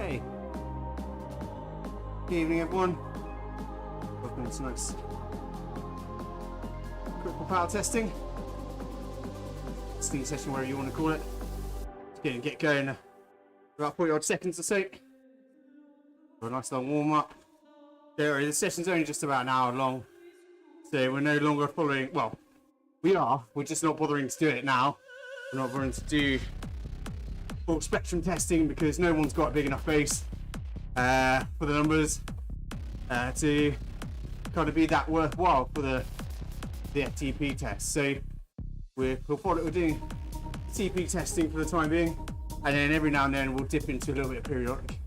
Hey. Good evening, everyone. Welcome to tonight's critical power testing. Steam session, whatever you want to call it. Just get going. About 40 odd seconds or so. For a nice long warm up. The session's only just about an hour long. So we're no longer following, well, we are. We're just not bothering to do it now. We're not bothering to do full spectrum testing because no one's got a big enough base for the numbers to kind of be that worthwhile for the FTP test. So we're doing TP testing for the time being, and then every now and then we'll dip into a little bit of periodic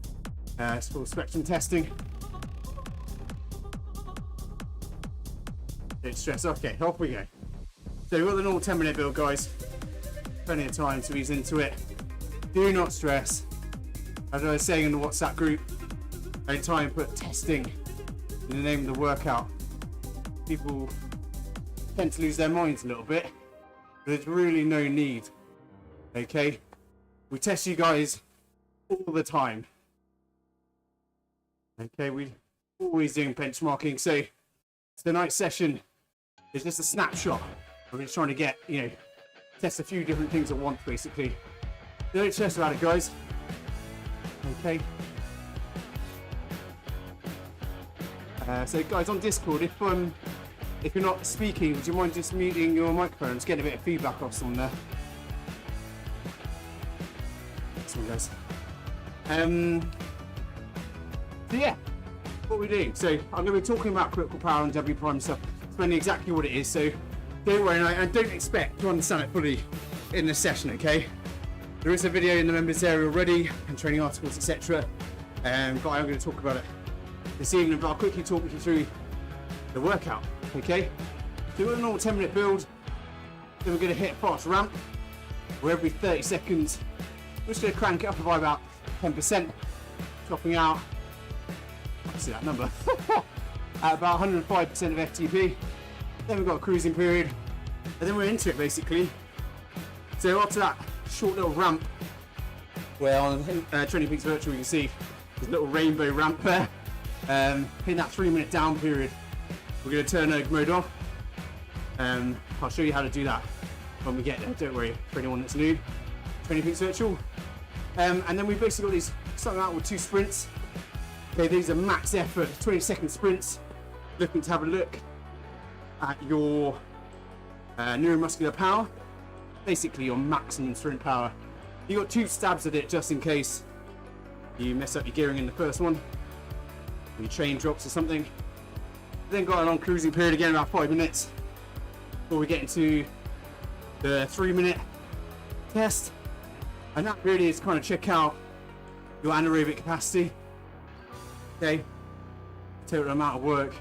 full spectrum testing. Don't stress. Okay, off we go. So we've got the normal 10-minute build, guys. Plenty of time to ease into it. Do not stress. As I was saying in the WhatsApp group, don't try and put testing in the name of the workout. People tend to lose their minds a little bit. But there's really no need. Okay? We test you guys all the time. Okay, we're always doing benchmarking. So tonight's session is just a snapshot. We're just trying to get, test a few different things at once, basically. Don't stress about it, guys. Okay. So, guys, on Discord, if you're not speaking, would you mind just muting your microphone? Just getting a bit of feedback off someone there. Excellent, guys. So yeah, what we're doing. So I'm going to be talking about critical power and W prime stuff, explaining exactly what it is. So don't worry, and I don't expect to understand it fully in this session. Okay. There is a video in the members area already and training articles, etc. But I'm going to talk about it this evening, but I'll quickly talk you through the workout. Okay, so we're a normal 10-minute build. Then we're going to hit a fast ramp where every 30 seconds we're just going to crank it up by about 10%, dropping out, I see that number, at about 105% of FTP. Then we've got a cruising period, and then we're into it basically. So after that short little ramp, where on Training Peaks Virtual you can see there's a little rainbow ramp there. In that 3-minute down period, we're going to turn erg mode off. I'll show you how to do that when we get there, don't worry, for anyone that's new. Training Peaks Virtual. And then we've basically got these, starting out with 2 sprints. Okay, these are max effort, 20-second sprints. Looking to have a look at your neuromuscular power. Basically your maximum sprint power. You got 2 stabs at it just in case you mess up your gearing in the first one, or your chain drops or something. Then got a long cruising period again, about 5 minutes, before we get into the 3-minute test. And that really is kind of check out your anaerobic capacity. Okay, total amount of work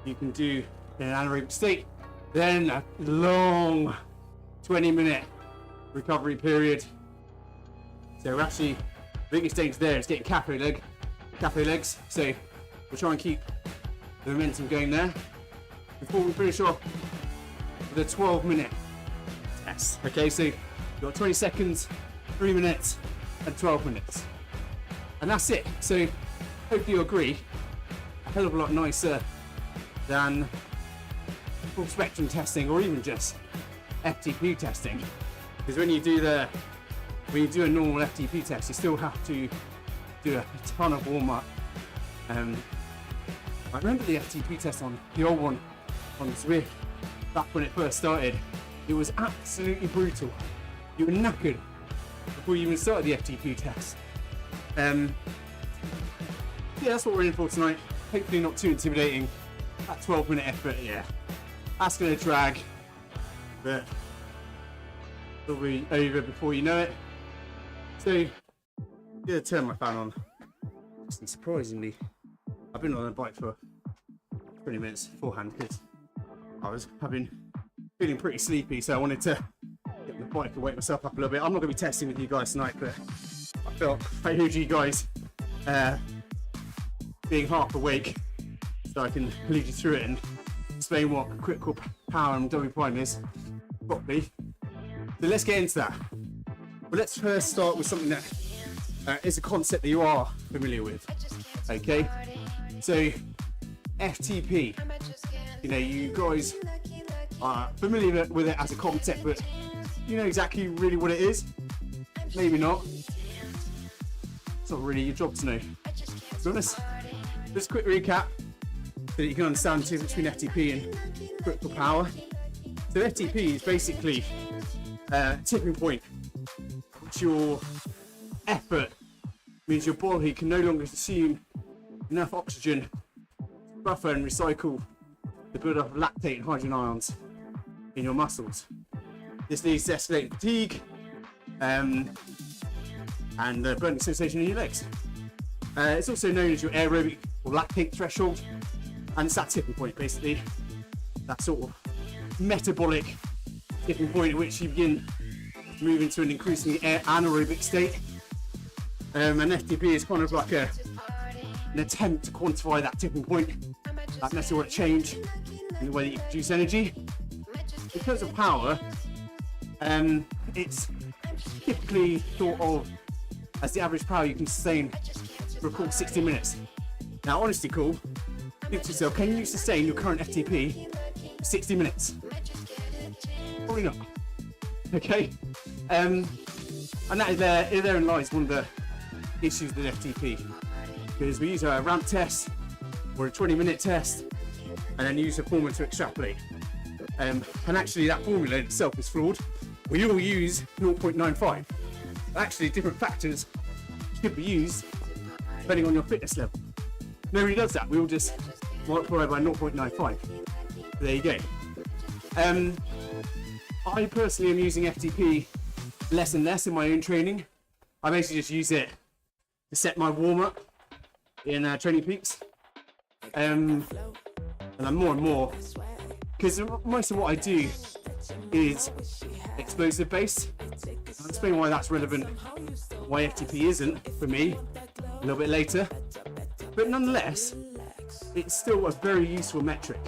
you can do in an anaerobic state. Then a long 20-minute recovery period. So we're actually, the biggest danger there is getting cafe legs. So we'll try and keep the momentum going there before we finish off with a 12-minute test. Okay, so you've got 20 seconds, 3 minutes, and 12 minutes. And that's it. So hopefully you agree, a hell of a lot nicer than full spectrum testing or even just FTP testing, because when you do a normal FTP test, you still have to do a ton of warm up. I remember the FTP test on the old one on Zwift back when it first started. It was absolutely brutal. You were knackered before you even started the FTP test. Yeah, that's what we're in for tonight. Hopefully not too intimidating. That 12-minute effort, yeah, that's going to drag, but it'll be over before you know it. So, I'm going to turn my fan on. And surprisingly, I've been on a bike for 20 minutes beforehand because I was feeling pretty sleepy, so I wanted to get on the bike and wake myself up a little bit. I'm not going to be testing with you guys tonight, but I heard you guys being half awake, so I can lead you through it and explain what critical power and W prime is properly. So let's get into that. But let's first start with something that is a concept that you are familiar with. Okay, so FTP, you know, you guys are familiar with it as a concept, but you know exactly really what it is? Maybe not. It's not really your job to know, to be honest. Just a quick recap so that you can understand the difference between FTP and critical power. So FTP is basically a tipping point, which your effort means your body can no longer consume enough oxygen to buffer and recycle the build-up of lactate and hydrogen ions in your muscles. This leads to escalated fatigue and burning sensation in your legs. It's also known as your aerobic or lactate threshold, and it's that tipping point, basically, that sort of metabolic tipping point at which you begin to move into an increasingly anaerobic state. And FTP is kind of like an attempt to quantify that tipping point, that metabolic change in the way that you produce energy. In terms of power, it's typically thought of as the average power you can sustain for a cool 60 minutes. Now, honestly, cool, think to yourself, can you sustain your current FTP for 60 minutes? Probably not. Okay, and that is therein lies one of the issues with FTP, because we use a ramp test or a 20-minute test and then use a formula to extrapolate, and actually that formula in itself is flawed. We all use 0.95. Actually, different factors should be used depending on your fitness level. Nobody does that. We all just multiply by 0.95. There you go. I personally am using FTP less and less in my own training. I basically just use it to set my warm-up in Training Peaks. And I'm more and more, because most of what I do is explosive based. I'll explain why that's relevant, why FTP isn't for me a little bit later. But nonetheless, it's still a very useful metric.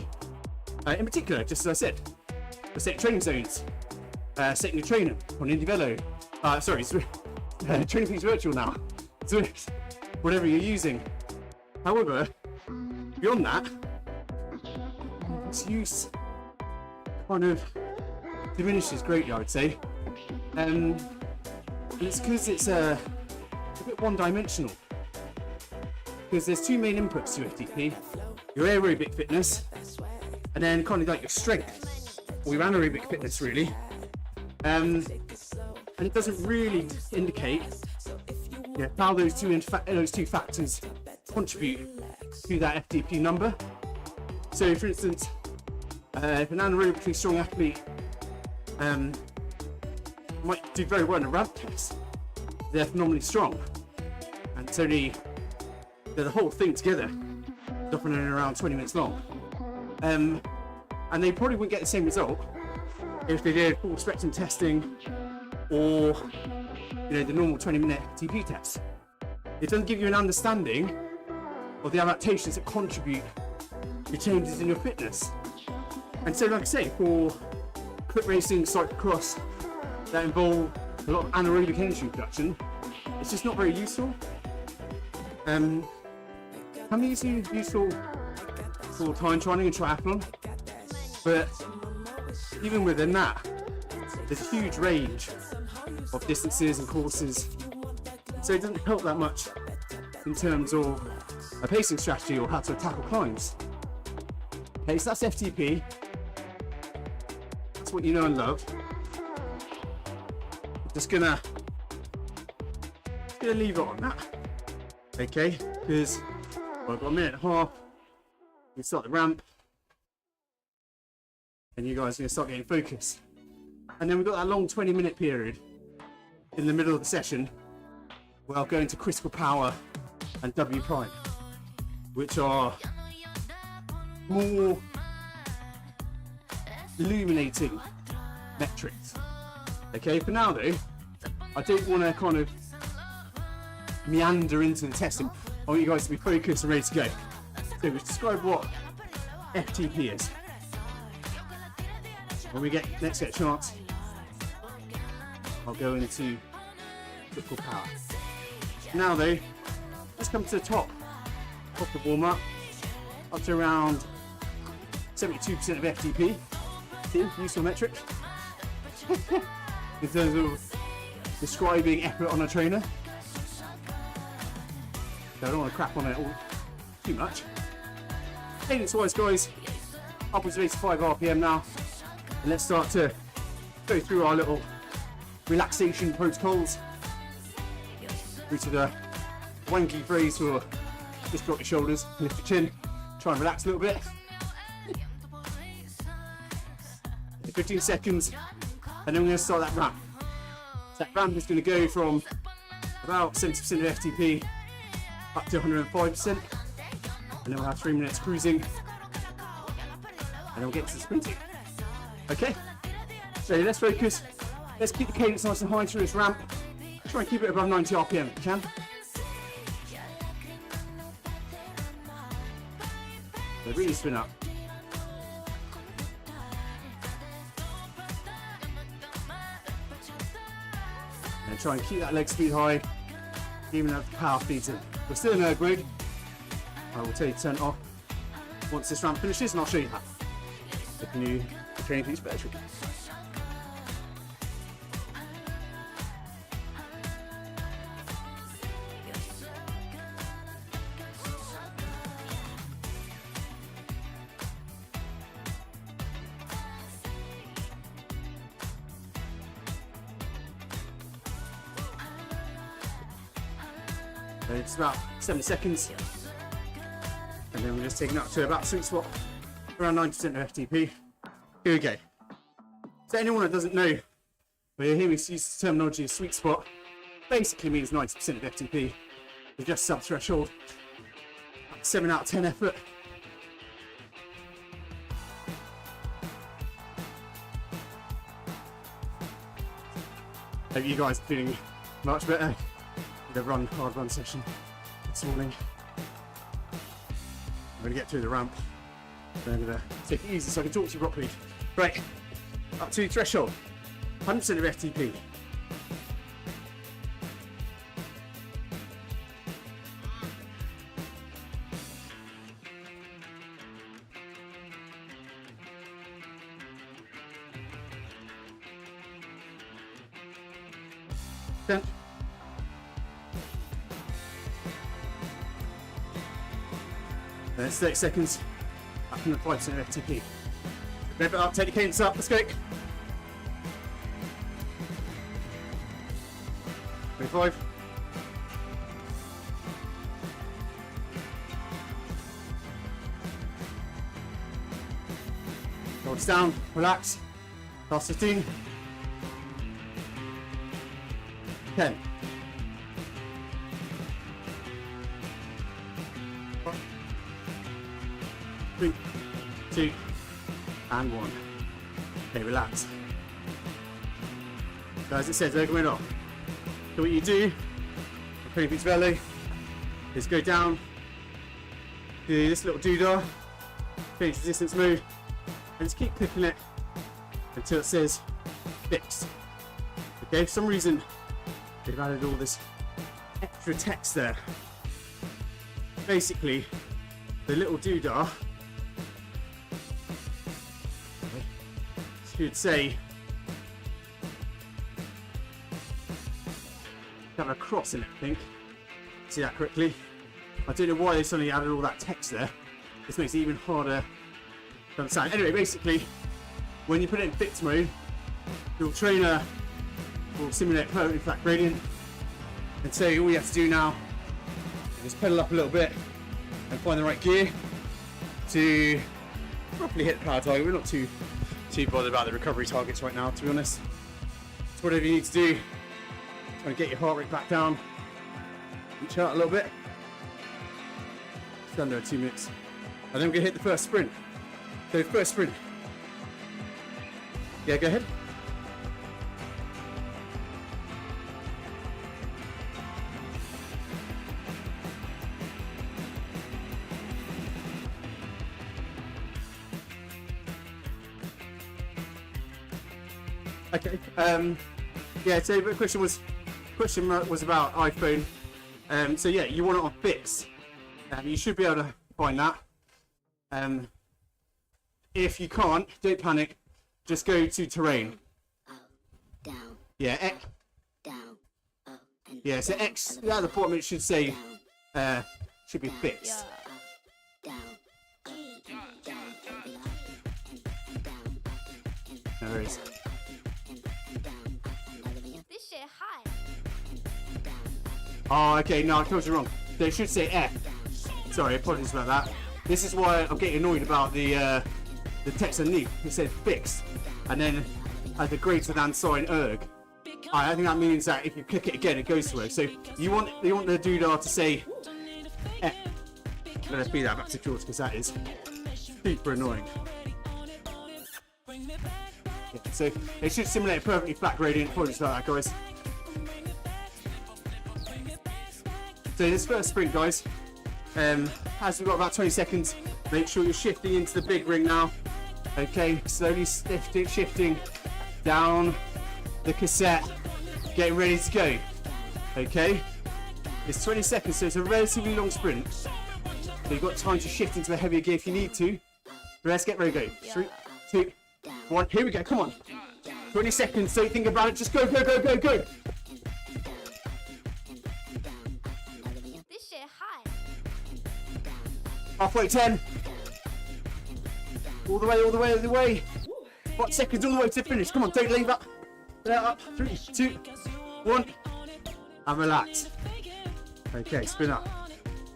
In particular, just as I said, for setting training zones, setting your trainer on IndieVelo, Training Peaks Virtual now, whatever you're using. However, beyond that, its use kind of diminishes greatly, I would say. And it's because it's a bit one-dimensional. Because there's two main inputs to FTP: your aerobic fitness, and then kind of like your strength, or your anaerobic fitness, really. And it doesn't really indicate how those two factors contribute to that FTP number. So, for instance, if an anaerobically strong athlete might do very well in a ramp test, they're phenomenally strong, and so the whole thing together is often around 20 minutes long, and they probably wouldn't get the same result if they did full spectrum testing or the normal 20-minute FTP test. It doesn't give you an understanding of the adaptations that contribute to changes in your fitness. And so, like I say, for clip racing, cyclocross that involve a lot of anaerobic energy production, it's just not very useful. Can be useful for time trialing and triathlon, but even within that, there's a huge range of distances and courses, so it doesn't help that much in terms of a pacing strategy or how to tackle climbs. Okay, so that's FTP. That's what you know and love. Just gonna leave it on that. Okay, because I've got a minute and a half. We start the ramp, and you guys are gonna start getting focused. And then we've got that long 20-minute period in the middle of the session where I'll go into critical power and W prime, which are more illuminating metrics. Okay, for now though, I don't want to kind of meander into the testing. I want you guys to be focused and ready to go. So let's describe what FTP is. When we next get a chance, I'll go into critical power. Now though, let's come to the top of the warm-up, up to around 72% of FTP. See, useful metric. In terms of describing effort on a trainer. So I don't want to crap on it all too much. Cadence wise guys, upwards of 85 RPM now. And let's start to go through our little relaxation protocols. Through to the wanky phrase for just drop your shoulders, lift your chin, try and relax a little bit. 15 seconds, and then we're going to start that ramp. So that ramp is going to go from about 70% of FTP up to 105%, and then we'll have 3 minutes cruising, and then we'll get to the sprinting. Okay, so let's focus. Let's keep the cadence nice and high through this ramp. Try and keep it above 90 RPM if you can. So really spin up. And try and keep that leg speed high, even as the power feeds in. We're still in erg mode. I will tell you to turn it off once this ramp finishes, and I'll show you how. If you train these better. So it's about 70 seconds, and then we're just taking it up to about sweet spot, around 90% of FTP. Here we go. So anyone that doesn't know, when you hear me use the terminology of sweet spot, basically means 90% of FTP is just sub-threshold. 7 out of 10 effort. Hope you guys are feeling much better. The hard run session this morning. I'm going to get through the ramp. I'm going to take it easy so I can talk to you properly. Right, up to threshold, 100% of FTP. Then it's 30 seconds, up from the 5% of FTP. Rev it up, take the cadence up, let's go. 25. Shoulders down, relax. Last 15. 10. 3, 2, and 1. Okay, relax. So as it says, they're going off. So what you do, pretty big belly, is go down, do this little doodah, finish resistance mode, and just keep clicking it until it says fixed. Okay, for some reason, they've added all this extra text there. Basically, the little doodah should say, have a cross in it, I think. See that correctly? I don't know why they suddenly added all that text there. This makes it even harder to understand. Anyway, basically, when you put it in fixed mode, your trainer will simulate a perfect flat gradient. And so all you have to do now is just pedal up a little bit and find the right gear to roughly hit the power target. We're not too bothered about the recovery targets right now, to be honest. So whatever you need to do, try and get your heart rate back down, reach out a little bit. It's under 2 minutes. And then we're going to hit the first sprint. So first sprint. Yeah, go ahead. Okay. Yeah. So the question was about iPhone So yeah, you want it on fixed. You should be able to find that. If you can't, don't panic. Just go to terrain. Down. Yeah, X. Down. Yeah, so X at the bottom it should say should be fixed. No worries. This shit hot. Oh, okay, no, I told you wrong. They should say F. Sorry, apologies about that. This is why I'm getting annoyed about the text underneath. It said fixed, and then the greater than sign erg. I think that means that if you click it again, it goes to it. So you want the doodah to say F. Let us speed that back to George because that is super annoying. Yeah, so it should simulate a perfectly flat gradient. Apologies about that, guys. So this first sprint, guys, as we've got about 20 seconds, make sure you're shifting into the big ring now. Okay, slowly shifting down the cassette, getting ready to go. Okay, it's 20 seconds, so it's a relatively long sprint. So you've got time to shift into a heavier gear if you need to. Let's get ready to go. 3, 2, 1, here we go, come on. 20 seconds, so you think about it, just go, go, go, go, go. This shit hot. Halfway, 10. All the way, all the way, all the way. 5 seconds all the way to the finish. Come on, don't leave up. Up. 3, 2, 1. And relax. Okay, spin up.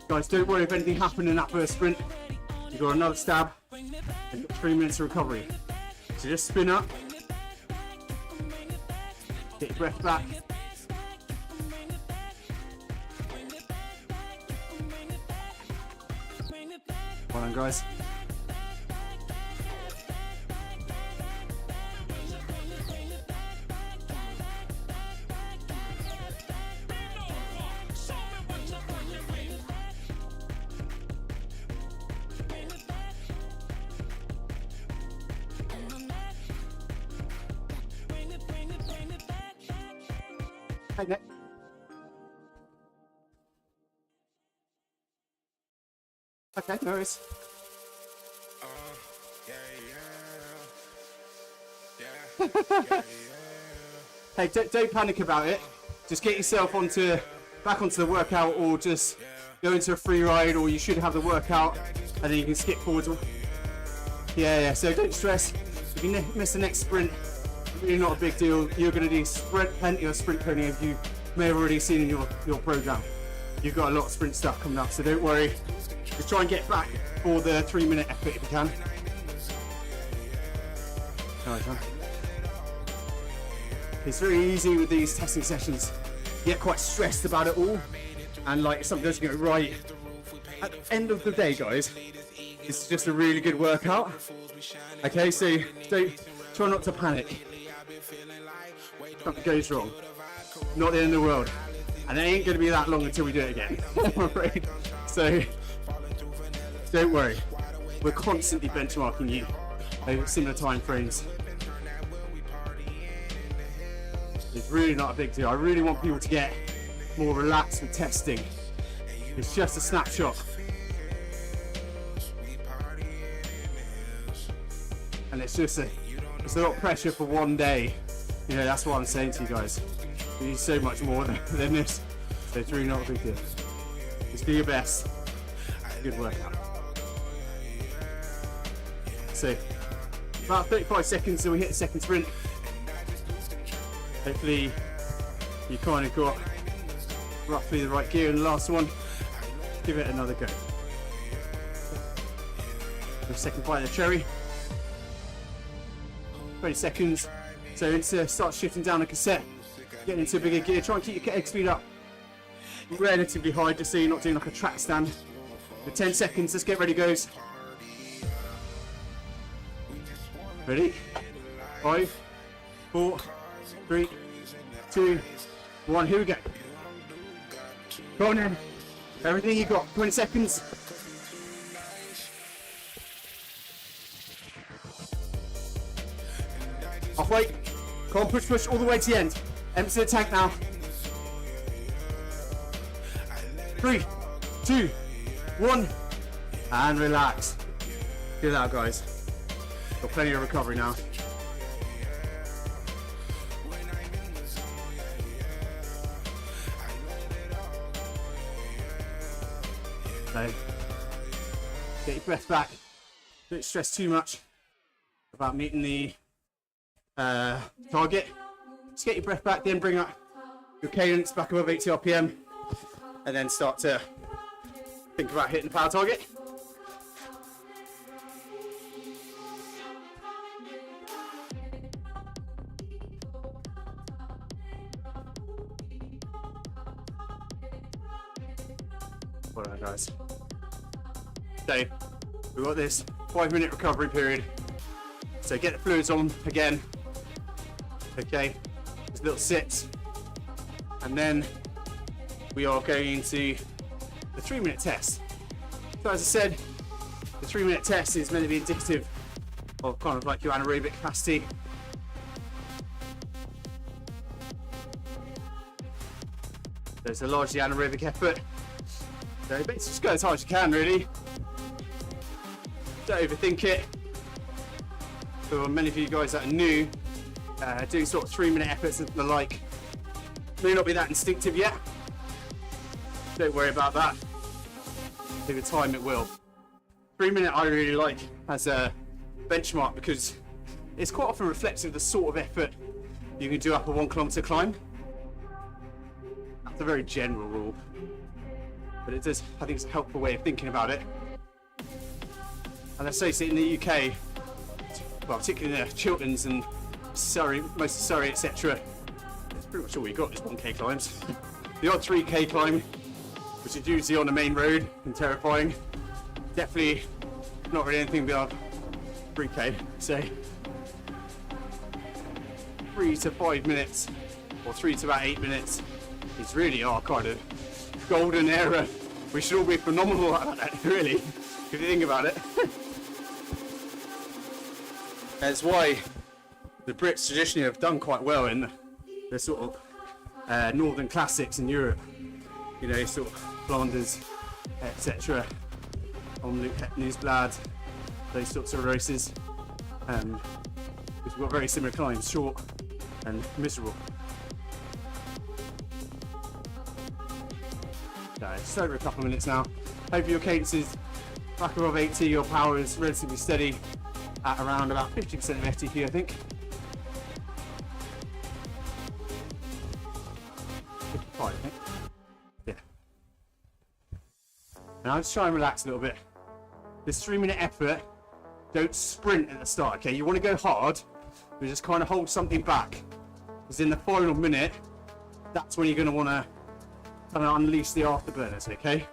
Guys, don't worry if anything happened in that first sprint. You've got another stab. And you've got 3 minutes of recovery. So just spin up. Get your breath back. Well done, guys. Hey, Nick. Okay, no worries. Hey, don't panic about it. Just get yourself back onto the workout, or just go into a free ride, or you should have the workout, and then you can skip forwards. Yeah. So don't stress. If you miss the next sprint, really not a big deal. You're going to do plenty of sprint training, as you may have already seen in your program. You've got a lot of sprint stuff coming up, so don't worry. Just try and get back for the 3-minute effort if you can. Alright, man. It's very easy with these testing sessions. You get quite stressed about it all, and like if something doesn't go right. At the end of the day, guys, it's just a really good workout. Okay, so try not to panic. Something goes wrong, not the end of the world, and it ain't going to be that long until we do it again. I'm afraid. So don't worry, we're constantly benchmarking you over similar time frames. It's really not a big deal. I really want people to get more relaxed with testing. It's just a snapshot. And it's a lot of pressure for one day. You know, that's what I'm saying to you guys. You need so much more than this. So it's really not a big deal. Just do your best. Good workout. So, about 35 seconds till we hit the second sprint. Hopefully, you kind of got roughly the right gear in the last one. Give it another go. The second bite of the cherry. 20 seconds. So start shifting down the cassette, getting into a bigger gear. Try and keep your egg speed up relatively high, just so you're not doing like a track stand. For 10 seconds, let's get ready, goes. Ready? 5, 4, 3, 2, 1. Here we go. Go on in. Everything you got. 20 seconds. Halfway. Come on, push all the way to the end. Empty the tank now. 3, 2, 1, and relax. Do that, guys. Got plenty of recovery now. So, get your breath back. Don't stress too much about meeting the target. Just get your breath back, then bring up your cadence back above 80 RPM, and then start to think about hitting the power target. Well done, guys. So we've got this 5-minute recovery period. So get the fluids on again. Okay, just little sips. And then we are going into the 3-minute test. So as I said, the 3-minute test is meant to be indicative of kind of like your anaerobic capacity. So it's a largely anaerobic effort. So basically just go as hard as you can, really. Don't overthink it. For many of you guys that are new, doing sort of 3-minute efforts and the like may not be that instinctive yet. Don't worry about that. Over time it will. 3-minute I really like as a benchmark because it's quite often reflective of the sort of effort you can do up a 1 kilometre climb. That's a very general rule, but it does, I think it's a helpful way of thinking about it. And let's face it, in the UK, well, particularly in the Chilterns and Surrey, most of Surrey, etc., that's pretty much all we got is 1k climbs. The odd 3k climb, which is usually on the main road and terrifying. Definitely not really anything beyond 3k. So 3 to 5 minutes, or 3 to about 8 minutes, is really our kind of golden era. We should all be phenomenal at that, really, if you think about it. That's why the Brits traditionally have done quite well in the sort of northern classics in Europe. You know, sort of Flanders, etc. Omloop, Nieuwsblad, those sorts of races. Because we've got very similar climbs, short and miserable. So just over a couple of minutes now. Hope your cadence is back above 80, your power is relatively steady at around about 50% of FTP, I think. 55, I think. Yeah. And I'll just try and relax a little bit. This 3-minute effort, don't sprint at the start, okay? You want to go hard, but just kind of hold something back. Because in the final minute, that's when you're going to want to kind of unleash the afterburners, okay?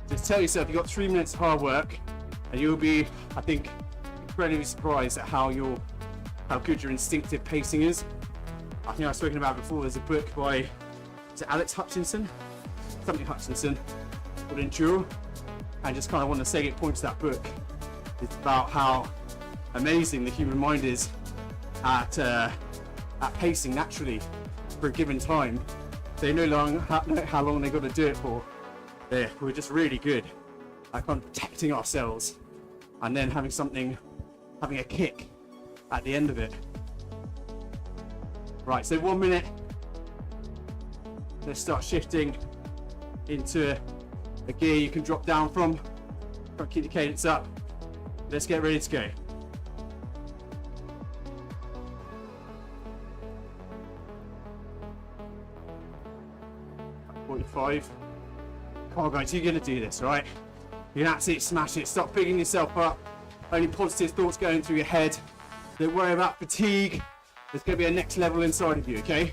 Just tell yourself you've got 3 minutes of hard work, and you'll be, I think, incredibly surprised at how good your instinctive pacing is. I think I've spoken about before. There's a book by, is it Alex Hutchinson? Something Hutchinson, called Endure. And just kind of want to say it points to that book. It's about how amazing the human mind is at pacing naturally for a given time. They know how long they've got to do it for. We're just really good at kind of protecting ourselves and then having a kick at the end of it. Right, so 1 minute. Let's start shifting into a gear you can drop down from. Try to keep the cadence up. Let's get ready to go. .45. Come on guys, you're gonna do this, right? You're gonna absolutely smash it. Stop bigging yourself up. Only positive thoughts going through your head. Don't worry about fatigue. There's gonna be a next level inside of you, okay?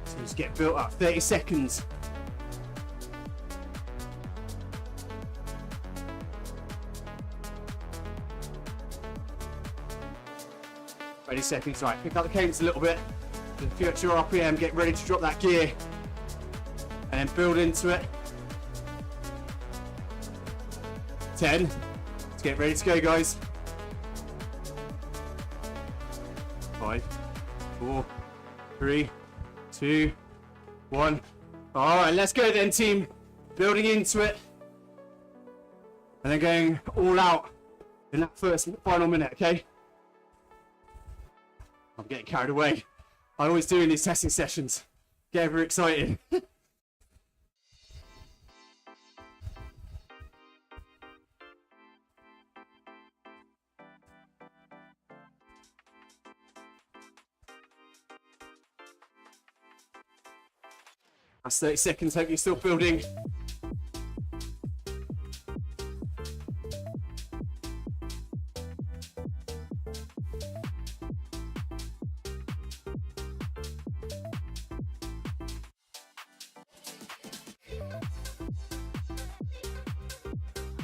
So just get built up. 30 seconds. Seconds, right? Pick up the cadence a little bit. If you're at your RPM, get ready to drop that gear and then build into it. 10. Let's get ready to go, guys. 5, 4, 3, 2, 1. All right, let's go then, team. Building into it. And then going all out in that final minute, okay? I'm getting carried away. I always do in these testing sessions. Get very excited. That's 30 seconds, hope you're still building.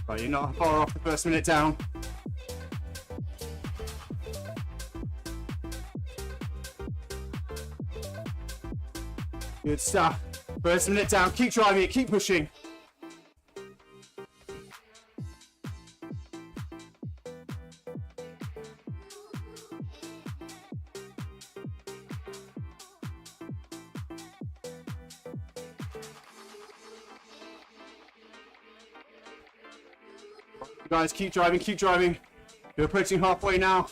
Right, you're not far off the first minute down. Good stuff. First minute down, keep driving it, keep pushing. You guys, keep driving, keep driving. You're approaching halfway now.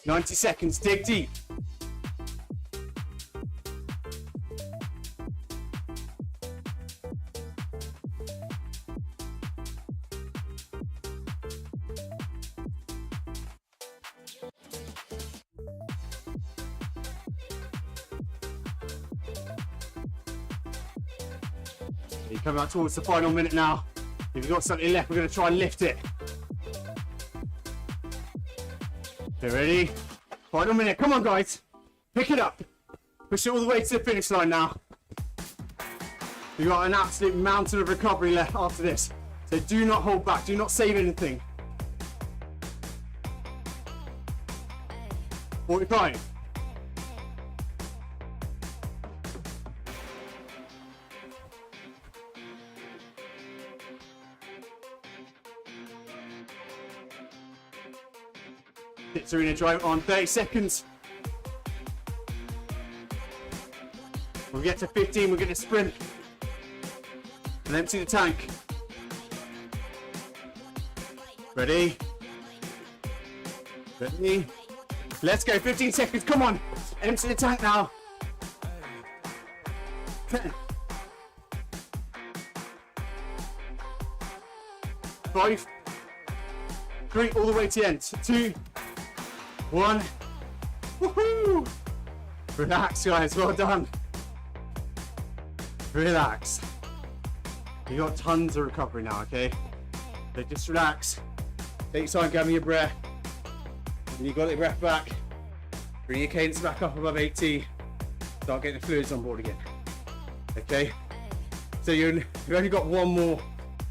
"90 seconds, dig deep." You're coming out towards the final minute now. If you've got something left, we're going to try and lift it. Okay, ready? Final minute. Come on, guys. Pick it up. Push it all the way to the finish line now. You've got an absolute mountain of recovery left after this. So do not hold back. Do not save anything. 45. Serena drive on 30 seconds. We'll get to 15, we're going to sprint and empty the tank. Ready? Ready? Let's go, 15 seconds, come on. Empty the tank now. 10. 5. 3, all the way to the end. 2. 1. Woohoo! Relax, guys. Well done. Relax. You got tons of recovery now, okay? So just relax. Take your time, gather your breath. When you got your breath back, bring your cadence back up above 80. Start getting the fluids on board again. Okay? So you've only got one more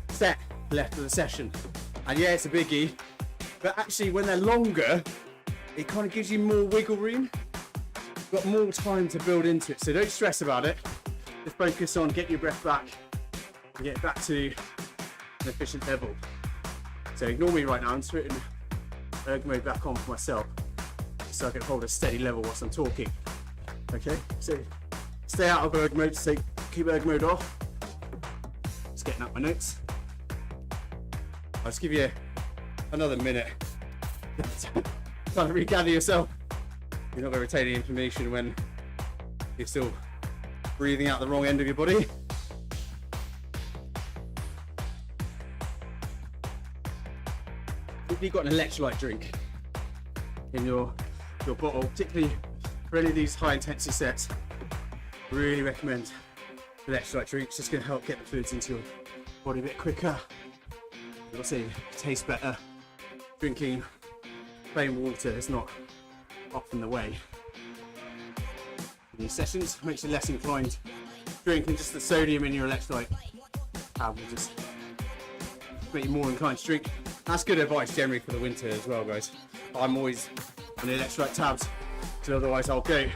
set left of the session. And yeah, it's a biggie. But actually, when they're longer, it kind of gives you more wiggle room. You've got more time to build into it. So don't stress about it. Just focus on getting your breath back and get back to an efficient level. So ignore me right now. I'm just putting erg mode back on for myself so I can hold a steady level whilst I'm talking. Okay, so stay out of erg mode, so keep erg mode off. Just getting up my notes. I'll just give you another minute. Trying to regather yourself. You're not going to retain any information when you're still breathing out the wrong end of your body. If you've got an electrolyte drink in your bottle, particularly for any of these high intensity sets, really recommend electrolyte drinks. It's going to help get the fluids into your body a bit quicker. You'll see it tastes better. Drinking plain water is not often the way. In these sessions, makes you less inclined. Drinking just the sodium in your electrolyte will just make you more inclined to drink. That's good advice generally for the winter as well, guys. I'm always on the electrolyte tabs, so otherwise I'll go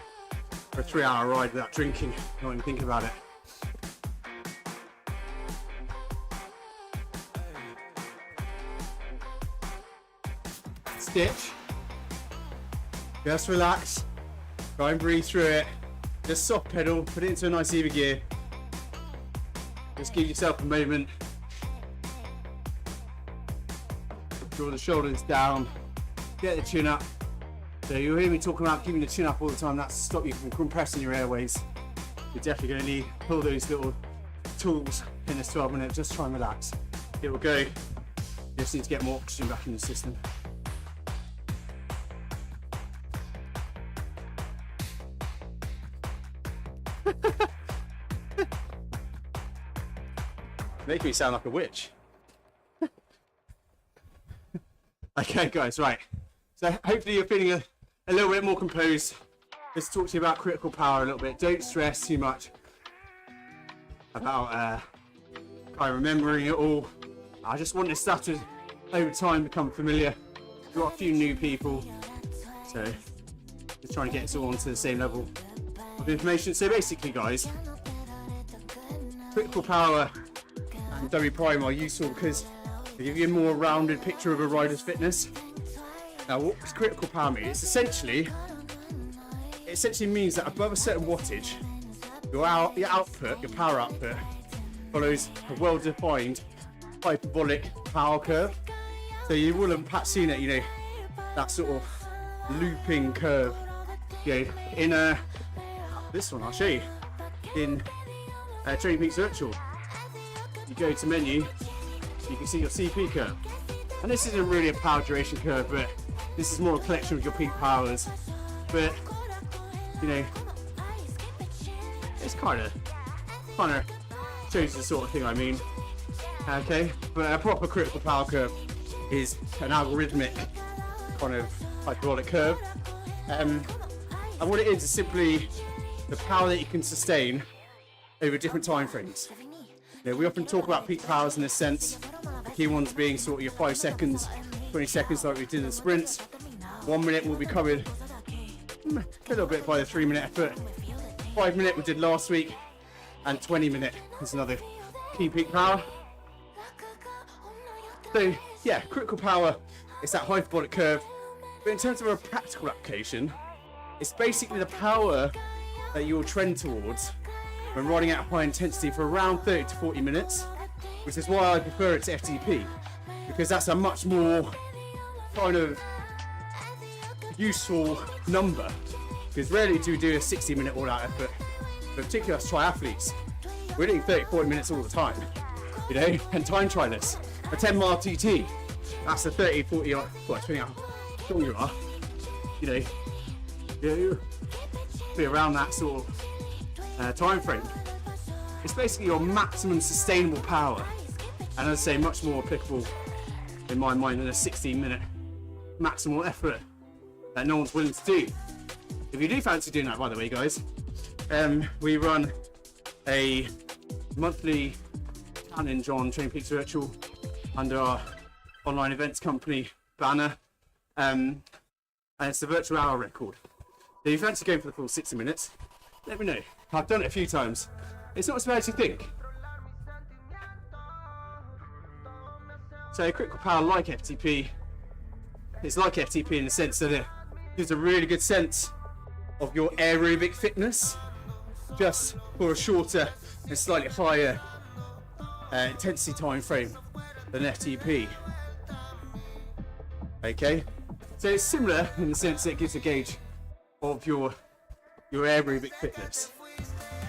for a 3-hour ride without drinking, not even thinking about it. stitch. Just relax. Try and breathe through it. Just soft pedal, put it into a nice even gear. Just give yourself a moment. Draw the shoulders down. Get the chin up. So you'll hear me talking about keeping the chin up all the time. That's to stop you from compressing your airways. You're definitely going to need all those little tools in this 12 minutes. Just try and relax. It will go. You just need to get more oxygen back in the system. Make me sound like a witch. Okay guys, right. So hopefully you're feeling a little bit more composed. Let's talk to you about critical power a little bit. Don't stress too much about kind of remembering it all. I just want this stuff to, over time, become familiar. We've got a few new people, so just trying to get us all onto the same level of information. So basically guys, critical power and W prime are useful because they give you a more rounded picture of a rider's fitness. Now what does critical power mean? It essentially means that above a certain wattage, your output, your power output, follows a well-defined hyperbolic power curve. So you will have perhaps seen it, you know, that sort of looping curve. You know, in this one I'll show you. In Training Peaks Virtual, you go to menu, you can see your CP curve. And this isn't really a power duration curve, but this is more a collection of your peak powers. But you know, it's kind of shows the sort of thing I mean. Okay, but a proper critical power curve is an algorithmic kind of hyperbolic curve, and what it is simply the power that you can sustain over different time frames. You know, we often talk about peak powers in this sense, the key ones being sort of your 5 seconds, 20 seconds like we did in the sprints. 1 minute will be covered a little bit by the 3-minute effort. 5 minute we did last week, and 20 minute is another key peak power. So yeah, critical power is that hyperbolic curve, but in terms of a practical application, it's basically the power that you will trend towards when riding at high intensity for around 30 to 40 minutes, which is why I prefer it to FTP, because that's a much more kind of useful number, because rarely do we do a 60-minute all-out effort, but particularly us triathletes, we're doing 30-40 minutes all the time, you know, and time trialists. A 10-mile TT, that's a 30-40, well, depending how strong you are, you know, you be around that sort of time frame. It's basically your maximum sustainable power, and as I say, much more applicable in my mind than a 16-minute maximal effort that no one's willing to do. If you do fancy doing that, by the way, guys, we run a monthly challenge on Training Peaks Virtual under our online events company banner, and it's the virtual hour record. If you fancy going for the full 60 minutes, let me know. I've done it a few times. It's not as bad as you think. So critical power, like FTP, it's like FTP in the sense that it gives a really good sense of your aerobic fitness, just for a shorter and slightly higher intensity time frame than FTP. Okay, so it's similar in the sense that it gives a gauge of your aerobic fitness,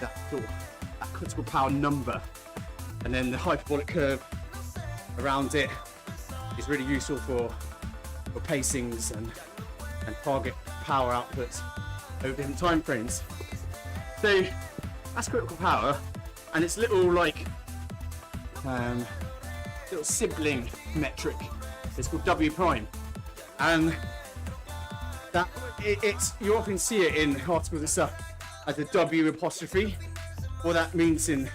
that critical power number, and then the hyperbolic curve around it is really useful for pacings and target power outputs over different time frames. So that's critical power, and it's little like little sibling metric. It's called W prime, and that it's you often see it in articles and stuff as a W apostrophe. What that means in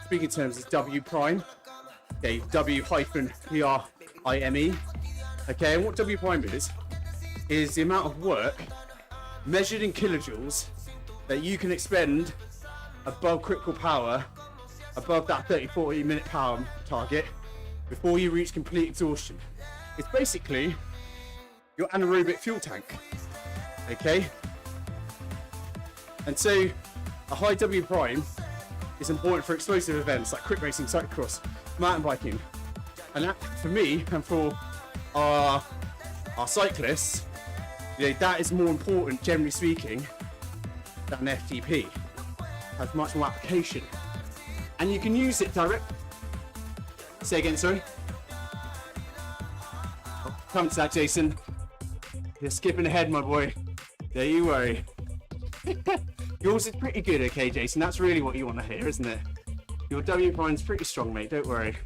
speaking terms is W prime. Okay, W hyphen prime. Okay, and what W prime is the amount of work measured in kilojoules that you can expend above critical power, above that 30-40 minute power target, before you reach complete exhaustion. It's basically your anaerobic fuel tank. Okay? And so a high W prime is important for explosive events like quick racing, cyclocross, mountain biking. And that, for me and for our cyclists, that is more important, generally speaking, than FTP. Has much more application. And you can use it directly. Say again, sorry? Oh, come to that, Jason. You're skipping ahead, my boy. Don't you worry. Yours is pretty good, okay, Jason? That's really what you want to hear, isn't it? Your W prime's pretty strong, mate. Don't worry.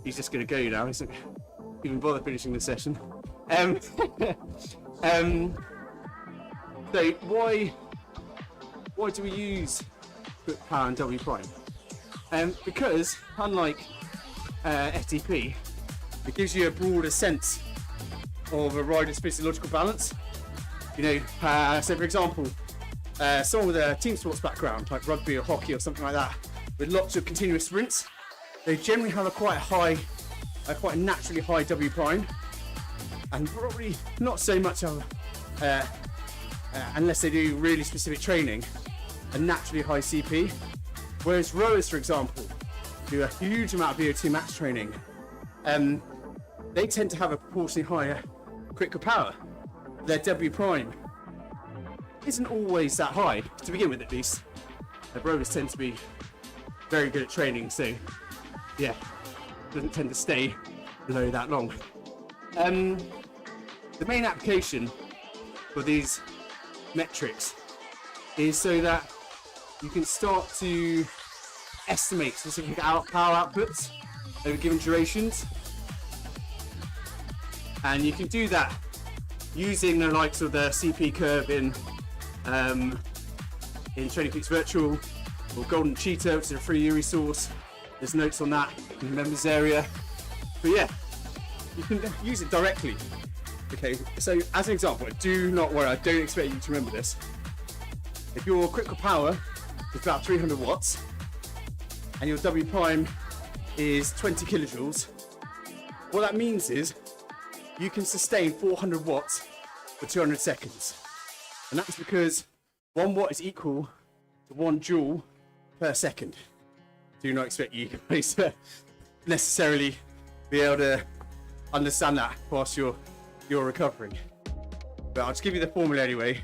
He's just going to go now. He's not even bother finishing the session. So why do we use quick power and W prime? Because unlike FTP, it gives you a broader sense of a rider's physiological balance. So for example, someone with a team sports background, like rugby or hockey or something like that, with lots of continuous sprints, they generally have a quite naturally high W prime, and probably not so much of, unless they do really specific training, a naturally high CP. Whereas rowers, for example, do a huge amount of VO2 max training, they tend to have a proportionally higher critical power. Their W prime isn't always that high, to begin with at least. Rowers tend to be very good at training, so yeah, doesn't tend to stay below that long. The main application for these metrics is so that you can start to estimate specific power outputs over given durations, and you can do that using the likes of the CP curve in Training Peaks Virtual, or Golden Cheetah, which is a free URI source. There's notes on that in the members area. But yeah, you can use it directly. Okay, so as an example, do not worry, I don't expect you to remember this. If your critical power is about 300 watts and your W prime is 20 kilojoules, what that means is you can sustain 400 watts for 200 seconds. And that's because 1 watt is equal to 1 joule per second. Do not expect you guys to necessarily be able to understand that whilst you're recovering. But I'll just give you the formula anyway.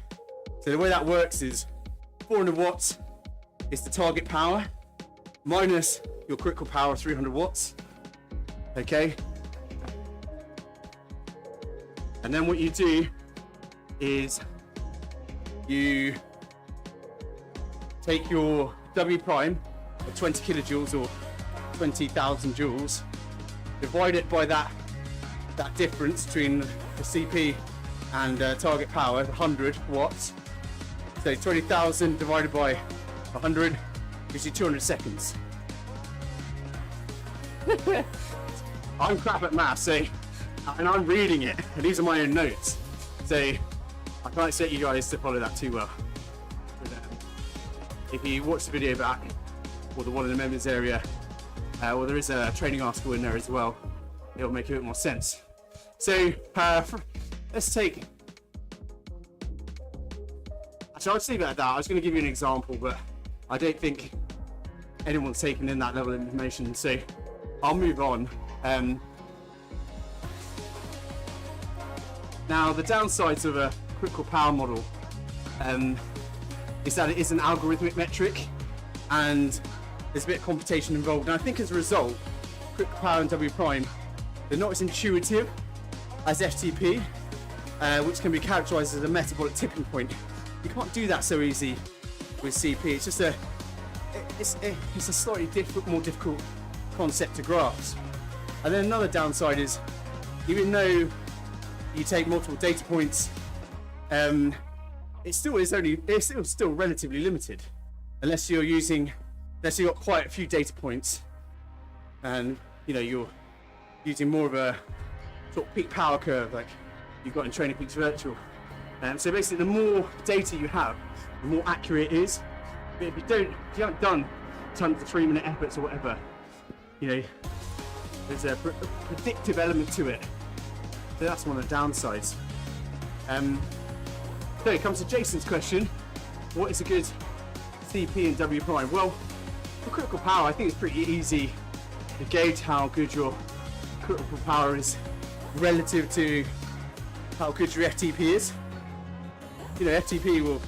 So the way that works is 400 watts is the target power minus your critical power of 300 watts. Okay? And then what you do is you take your W prime of 20 kilojoules or 20,000 joules, divide it by that difference between the CP and target power, 100 watts. So 20,000 divided by 100 gives you 200 seconds. I'm crap at maths, so, and I'm reading it, and these are my own notes. So I can't expect you guys to follow that too well. But, if you watch the video back, or the one in the members area, well, there is a training article in there as well. It'll make a bit more sense. So let's take. Actually, I'll just leave it at that. I was going to give you an example, but I don't think anyone's taken in that level of information. So I'll move on. Now, the downsides of a critical power model is that it is an algorithmic metric, and there's a bit of computation involved. And I think as a result, critical power and W prime, they're not as intuitive as FTP, which can be characterized as a metabolic tipping point. You can't do that so easy with CP. It's just it's a slightly more difficult concept to grasp. And then another downside is, even though you take multiple data points, it's still relatively limited, unless you've got quite a few data points, and you're using more of a sort of peak power curve like you've got in Training Peaks Virtual. So basically, the more data you have, the more accurate it is. But if you haven't done tons of 3-minute efforts or whatever, there's a predictive element to it. So that's one of the downsides. So it comes to Jason's question, what is a good CP and W prime? Well, for critical power, I think it's pretty easy to gauge how good your critical power is relative to how good your FTP is. You know, FTP will,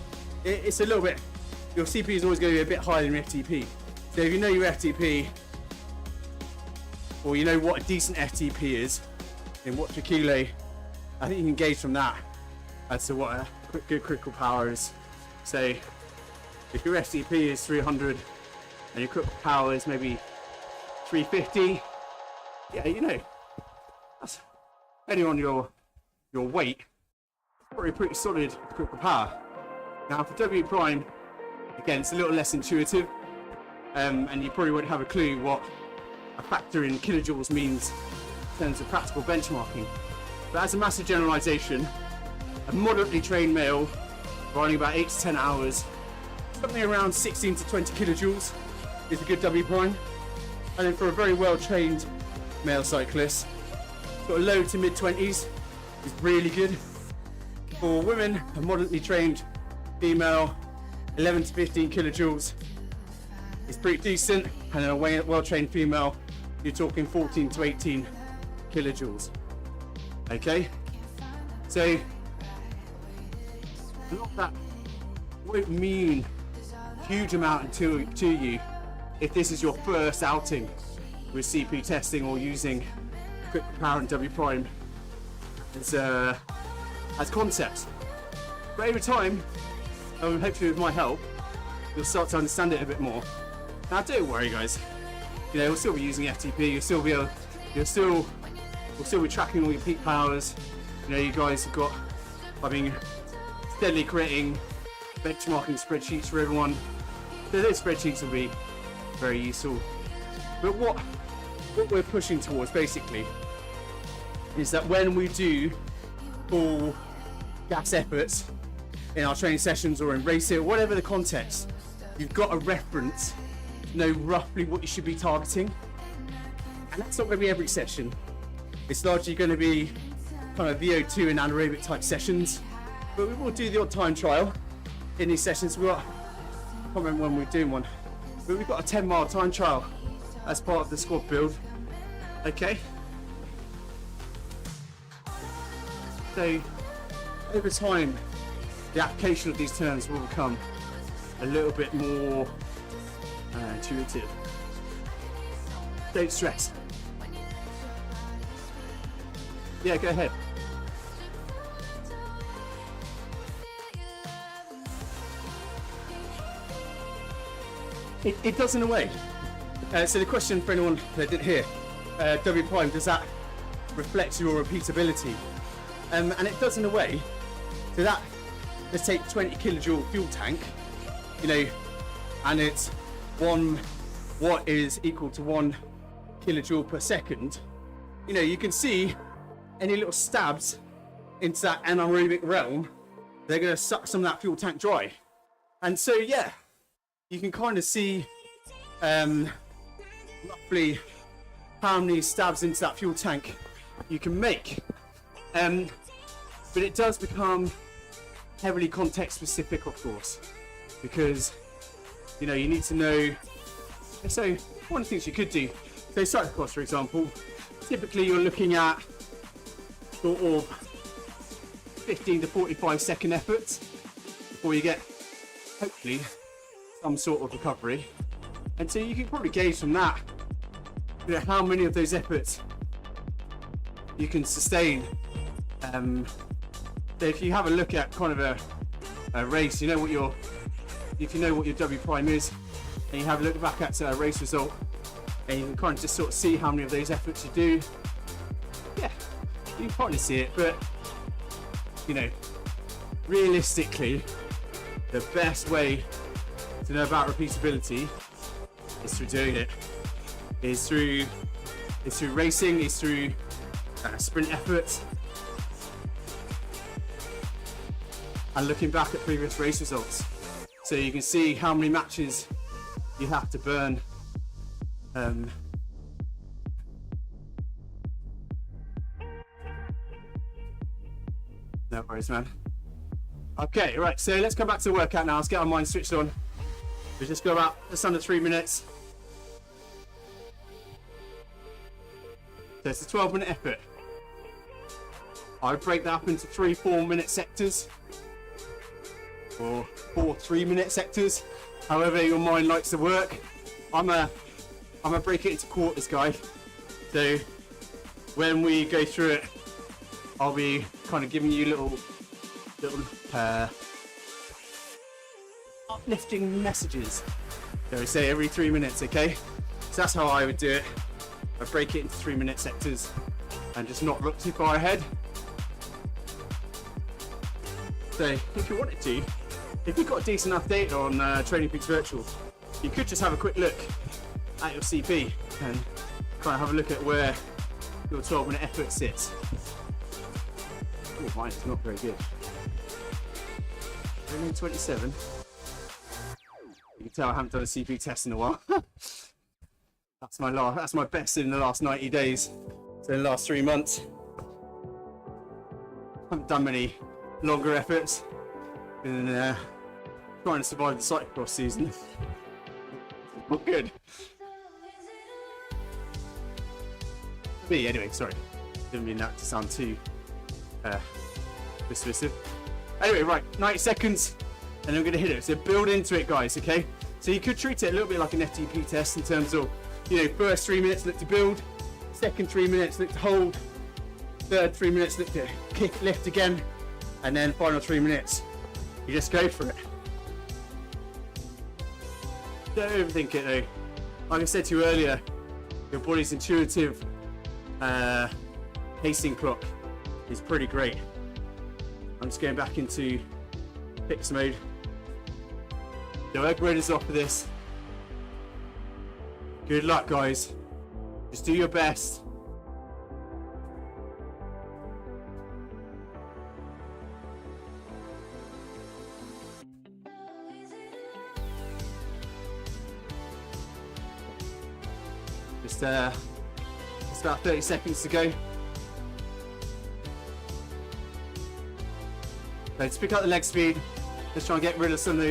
it's a little bit, your CP is always going to be a bit higher than your FTP. So if you know your FTP, or you know what a decent FTP is, in watts per kilo, I think you can gauge from that as to what a good critical power is. So if your FTP is 300 and your critical power is maybe 350, yeah, you know, that's, depending on your weight, probably pretty solid critical power. Now for W prime, again, it's a little less intuitive, and you probably won't have a clue what a factor in kilojoules means in terms of practical benchmarking. But as a massive generalization, a moderately trained male running about 8 to 10 hours, something around 16 to 20 kilojoules is a good W prime. And then for a very well trained male cyclist, sort of low to mid 20s is really good. For women, a moderately trained female, 11 to 15 kilojoules is pretty decent. And then a well trained female, you're talking 14 to 18 kilojoules. Okay, so not that won't mean a huge amount to you if this is your first outing with CP testing or using critical power and W prime as concepts. But over time, hopefully with my help, you'll start to understand it a bit more. Now don't worry guys, you know, you'll still be using FTP, we'll still be tracking all your peak powers. You know, you guys have got, I've been steadily creating benchmarking spreadsheets for everyone. So those spreadsheets will be very useful. But what we're pushing towards basically is that when we do full gas efforts in our training sessions or in racing or whatever the context, you've got a reference to know roughly what you should be targeting. And that's not going to be every session. It's largely going to be kind of VO2 and anaerobic type sessions, but we will do the odd time trial in these sessions. I can't remember when we're doing one, but we've got a 10-mile time trial as part of the squad build. Okay. So over time, the application of these terms will become a little bit more intuitive. Don't stress. Yeah, go ahead. It does in a way. So the question for anyone that didn't hear, W prime, does that reflect your repeatability? And it does in a way. So that, let's take 20 kilojoule fuel tank, you know, and it's what is equal to 1 kilojoule per second. You know, you can see any little stabs into that anaerobic realm, they're going to suck some of that fuel tank dry. And so, yeah, you can kind of see roughly how many stabs into that fuel tank you can make. But it does become heavily context specific, of course, because, you know, you need to know. So one of the things you could do, so cyclocross, for example, typically you're looking at sort of 15 to 45 second efforts before you get, hopefully, some sort of recovery. And so you can probably gauge from that, you know, how many of those efforts you can sustain. So if you have a look at kind of a race, you know what if you know what your W prime is, and you have a look back at a race result, and you can kind of just sort of see how many of those efforts you do. Yeah, you can probably see it, but you know, realistically, the best way to know about repeatability is through doing it. Is through racing. Is through sprint efforts, and looking back at previous race results, so you can see how many matches you have to burn No worries, man. Okay, right, so let's come back to the workout now. Let's get our mind switched on. We just go about just under 3 minutes. So it's a 12-minute effort. I would break that up into 3 4-minute sectors, or 4 3-minute sectors, however your mind likes to work. I'm a break it into quarters guy. So when we go through it, I'll be kind of giving you little uplifting messages. So we say every 3 minutes, okay? So that's how I would do it. I break it into 3-minute sectors and just not look too far ahead. So if you wanted to, if you've got a decent enough data on Training Peaks Virtual, you could just have a quick look at your CP and kind of have a look at where your 12-minute effort sits. Oh, mine is not very good. Only 27. You can tell I haven't done a CP test in a while. That's my best in the last 90 days. So in the last 3 months. Haven't done many longer efforts. Been trying to survive the cyclocross season. Not good. Me anyway, sorry. Didn't mean that to sound too dismissive. Anyway, right, 90 seconds, and I'm going to hit it. So build into it, guys, okay? So you could treat it a little bit like an FTP test in terms of, you know, first 3 minutes look to build, second 3 minutes look to hold, third 3 minutes look to kick, lift again, and then final 3 minutes, you just go for it. Don't overthink it though. Like I said to you earlier, your body's intuitive pacing clock is pretty great. I'm just going back into fix mode. No egg is off for this. Good luck, guys. Just do your best. Just about 30 seconds to go. So just pick up the leg speed. Let's try and get rid of some of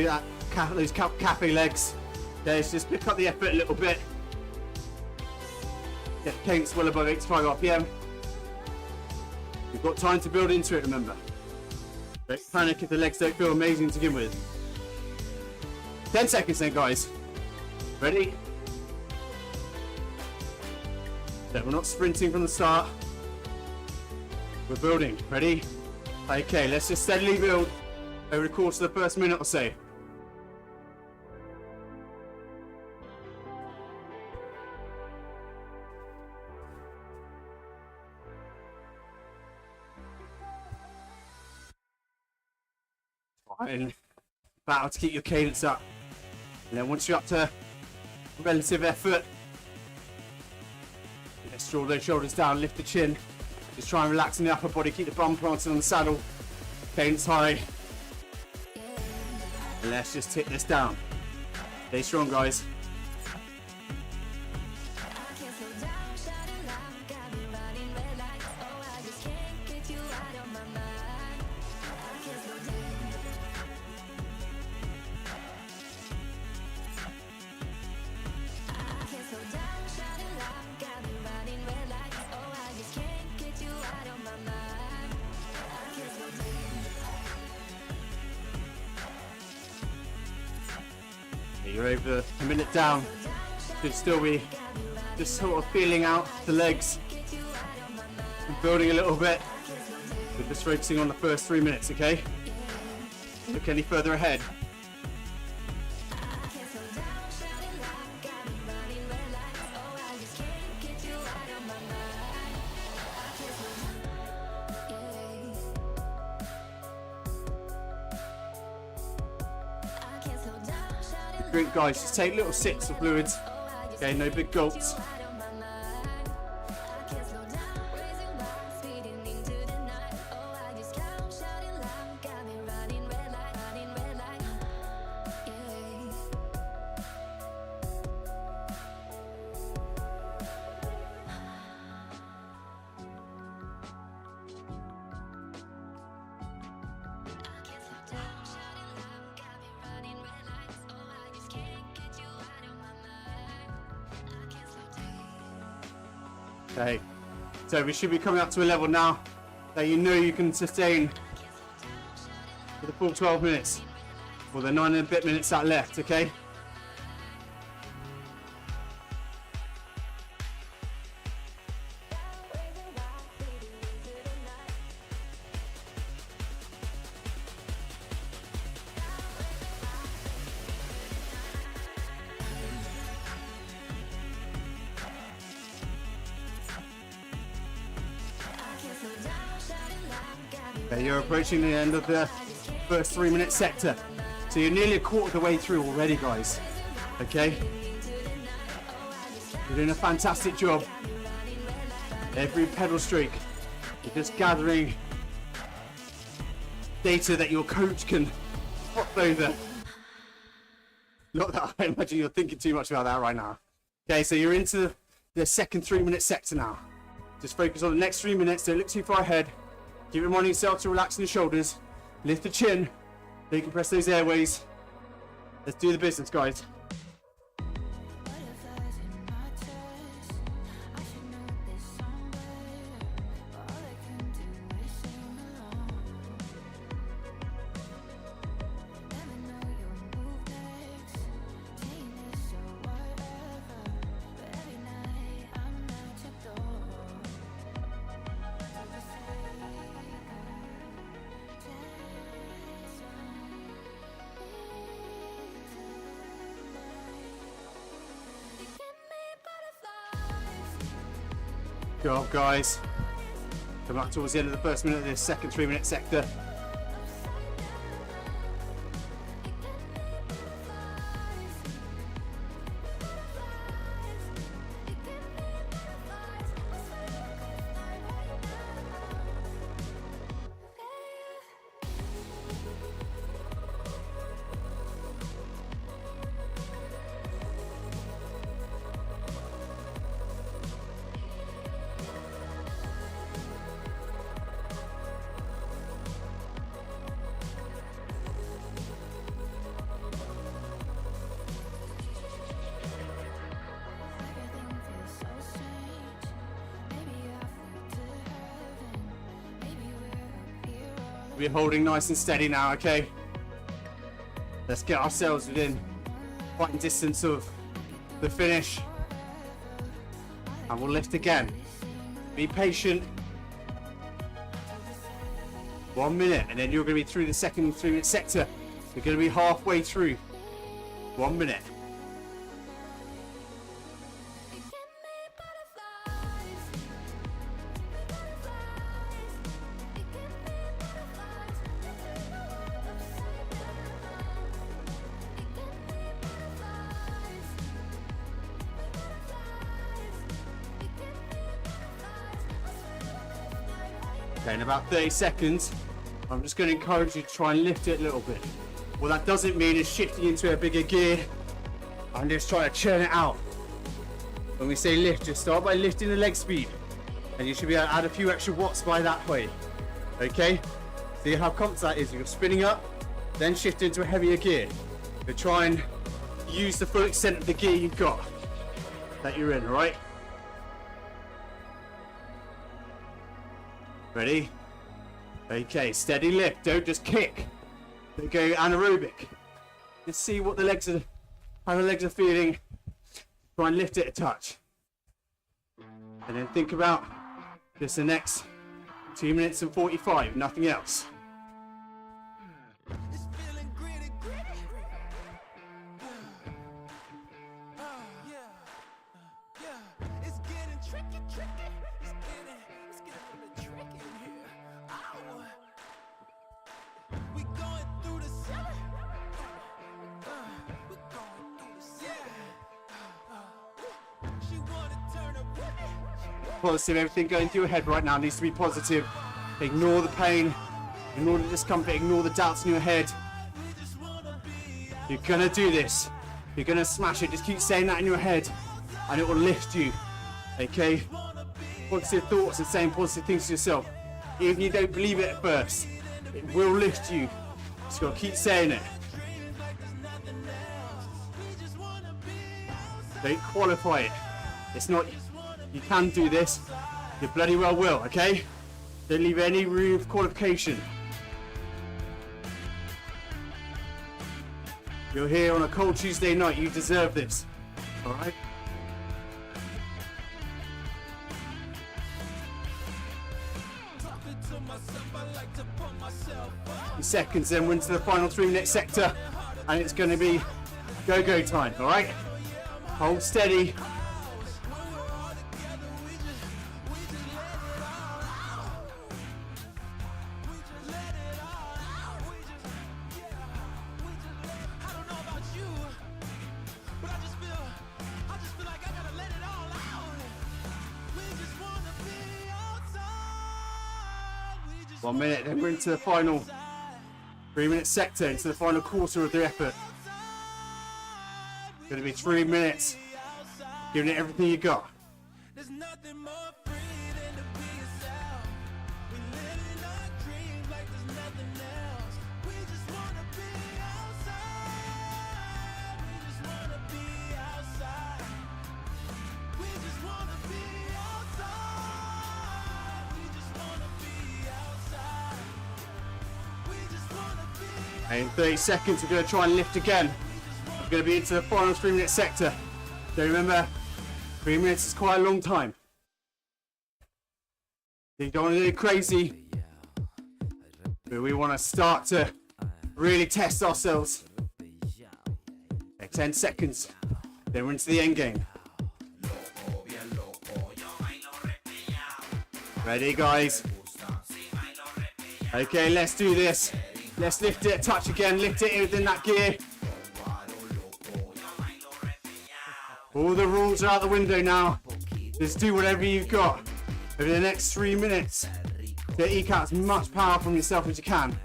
those cafe legs. Okay, so just pick up the effort a little bit. Get the cadence well above 85 RPM. You've got time to build into it, remember. Don't panic if the legs don't feel amazing to begin with. 10 seconds then, guys. Ready? So we're not sprinting from the start. We're building. Ready? Okay, let's just steadily build over the course of the first minute or so. Fine. Battle to keep your cadence up. And then once you're up to relative effort, let's draw those shoulders down, lift the chin. Just try and relax in the upper body, keep the bum planted on the saddle. Cadence high. And let's just tick this down. Stay strong, guys. You're over a minute down. Should still be just sort of feeling out the legs and building a little bit. We're just focusing on the first 3 minutes, okay? Look any further ahead. Drink, guys, just take little sips of fluids. Okay, no big gulps. Okay, so we should be coming up to a level now that you know you can sustain for the full 12 minutes, or the 9 and a bit minutes that left, okay? Okay, you're approaching the end of the first 3-minute sector. So you're nearly a quarter of the way through already, guys. Okay? You're doing a fantastic job. Every pedal streak, you're just gathering data that your coach can pop over. Not that I imagine you're thinking too much about that right now. Okay, so you're into the second 3-minute sector now. Just focus on the next 3 minutes, don't look too far ahead. Keep reminding yourself to relax in the shoulders, lift the chin, decompress those airways. Let's do the business, guys. Good job, guys. Coming up towards the end of the first minute of this second 3-minute sector. We're holding nice and steady now, okay? Let's get ourselves within fighting distance of the finish. And we'll lift again. Be patient. 1 minute, and then you're going to be through the second 3-minute sector. You're going to be halfway through. 1 minute. Okay, in about 30 seconds, I'm just going to encourage you to try and lift it a little bit. What that doesn't mean is shifting into a bigger gear. I'm just trying to churn it out. When we say lift, just start by lifting the leg speed. And you should be able to add a few extra watts by that way. Okay? See how complex that is. You're spinning up, then shift into a heavier gear. But try and use the full extent of the gear you've got that you're in, alright? Ready? Okay, steady lift, don't just kick. Don't go anaerobic. Just see what the legs are, how the legs are feeling. Try and lift it a touch. And then think about just the next 2 minutes and 45, nothing else. Positive, everything going through your head right now needs to be positive. Ignore the pain, ignore the discomfort, ignore the doubts in your head. You're gonna do this. You're gonna smash it. Just keep saying that in your head and it will lift you. Okay? Positive thoughts and saying positive things to yourself. Even if you don't believe it at first, it will lift you. Just gotta keep saying it. Don't qualify it. It's not You can do this. You bloody well will, okay? Don't leave any room for qualification. You're here on a cold Tuesday night. You deserve this. All right? Seconds, then we're into the final 3-minute sector, and it's going to be go time. All right? Hold steady. One minute, then we're into the final 3-minute sector, into the final quarter of the effort. It's going to be 3 minutes, giving it everything you got. And in 30 seconds, we're going to try and lift again. We're going to be into the final 3-minute sector. So remember, 3 minutes is quite a long time. You don't want to do crazy, but we want to start to really test ourselves. Okay, 10 seconds, then we're into the end game. Ready, guys? Okay, let's do this. Let's lift it, touch again, lift it within that gear. All the rules are out the window now. Just do whatever you've got over the next 3 minutes to eke out as much power from yourself as you can.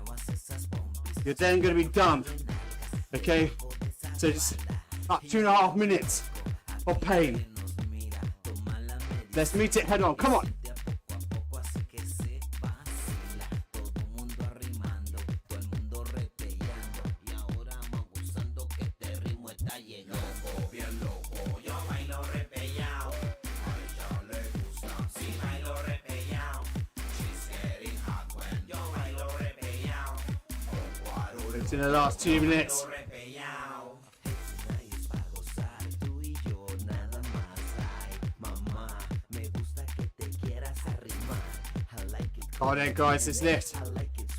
You're then going to be done. Okay? So just up 2.5 minutes of pain. Let's meet it head on. Come on. In the last 2 minutes. Come on then, guys, let's lift.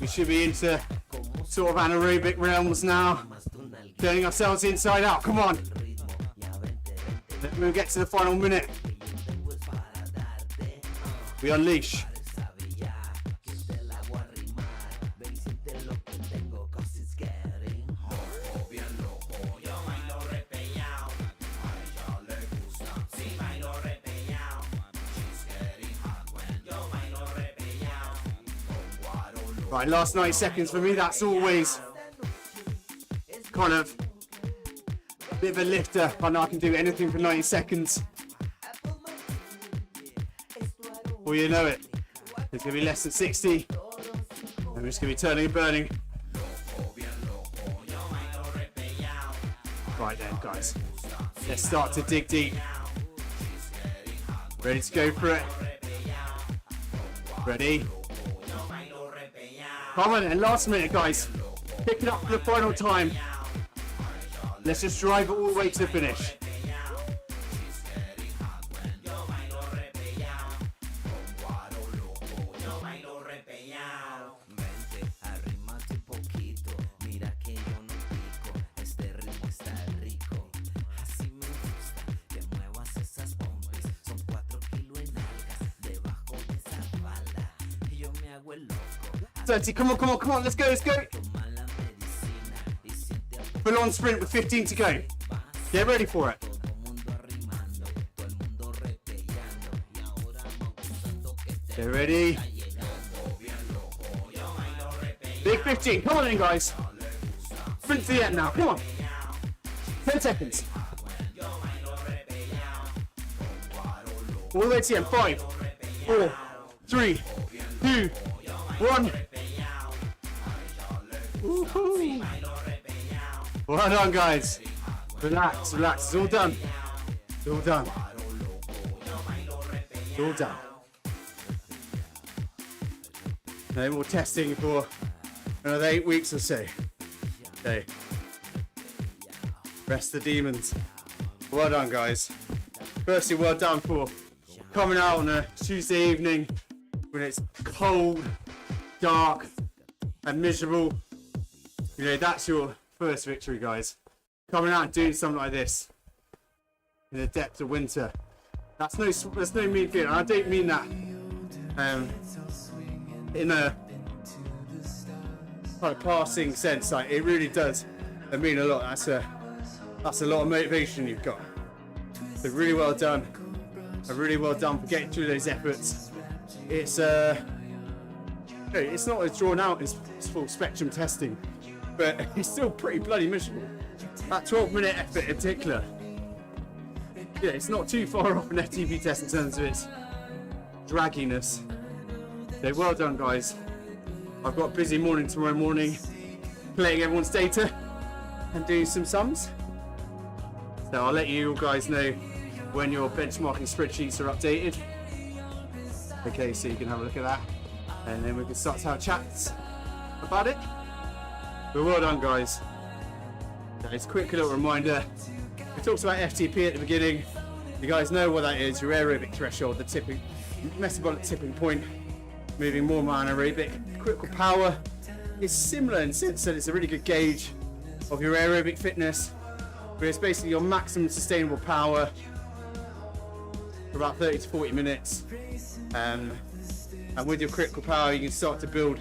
We should be into sort of anaerobic realms now. Turning ourselves inside out. Come on. We'll get to the final minute. We unleash. Right, last 90 seconds for me, that's always kind of a bit of a lifter. I know I can do anything for 90 seconds. Well, you know it. It's going to be less than 60. And we're just going to be turning and burning. Right then, guys. Let's start to dig deep. Ready to go for it? Ready? Come on, and last minute, guys. Pick it up for the final time. Let's just drive it all the way to the finish. Come on, let's go. Full on sprint with 15 to go. Get ready for it. Get ready. Big 15, come on then, guys. Sprint to the end now, come on. 10 seconds. All the way to the end, 5, 4, 3, 2, 1. Woohoo! Well done, guys. Relax. It's all done. all down. No more testing for another 8 weeks or so. Okay. Rest the demons. Well done, guys. Firstly, well done for coming out on a Tuesday evening when it's cold, dark, and miserable. You know, that's your first victory, guys. Coming out and doing something like this in the depth of winter. That's no mean feeling. I don't mean that in a kind of passing sense. Like, it really does mean a lot. That's a lot of motivation you've got. So really well done. Really well done for getting through those efforts. It's not as drawn out as full spectrum testing, but it's still pretty bloody miserable. That 12-minute effort in particular. Yeah, it's not too far off an FTP test in terms of its dragginess. So well done, guys. I've got a busy morning tomorrow morning, collating everyone's data and doing some sums. So I'll let you guys know when your benchmarking spreadsheets are updated. Okay, so you can have a look at that, and then we can start to have chats about it. But well done, guys. It's a quick little reminder. We talked about FTP at the beginning. You guys know what that is, your aerobic threshold, the tipping, metabolic tipping point, moving more anaerobic. Critical power is similar in the sense that it's a really good gauge of your aerobic fitness, but it's basically your maximum sustainable power for about 30 to 40 minutes. And with your critical power, you can start to build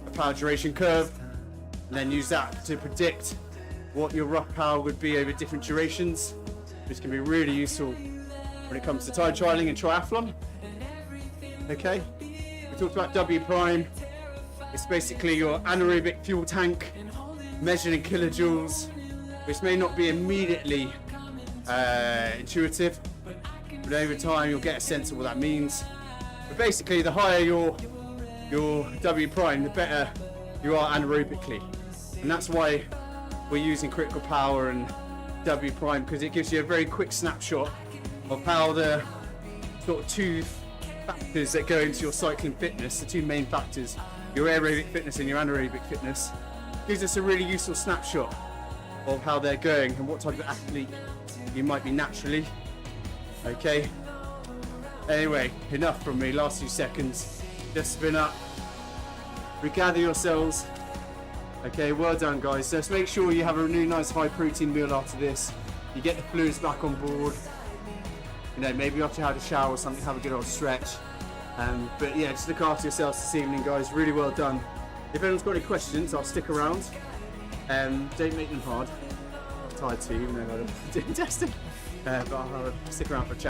a power duration curve and then use that to predict what your rough power would be over different durations, which can be really useful when it comes to time trialing and triathlon. Okay, we talked about W prime. It's basically your anaerobic fuel tank measured in kilojoules, which may not be immediately intuitive, but over time you'll get a sense of what that means. But basically, the higher your W prime, the better you are anaerobically, and that's why we're using critical power and W prime, because it gives you a very quick snapshot of how the sort of two factors that go into your cycling fitness, the two main factors, your aerobic fitness and your anaerobic fitness, gives us a really useful snapshot of how they're going and what type of athlete you might be naturally. Okay. Anyway, enough from me. Last few seconds. Just spin up. Regather yourselves. Okay, well done, guys. Just make sure you have a really nice high protein meal after this. You get the fluids back on board. You know, maybe after you had a shower or something, have a good old stretch. But yeah, just look after yourselves this evening, guys. Really well done. If anyone's got any questions, I'll stick around. Don't make them hard. I'm tired too, even though I'm doing testing. But I'll stick around for a chat.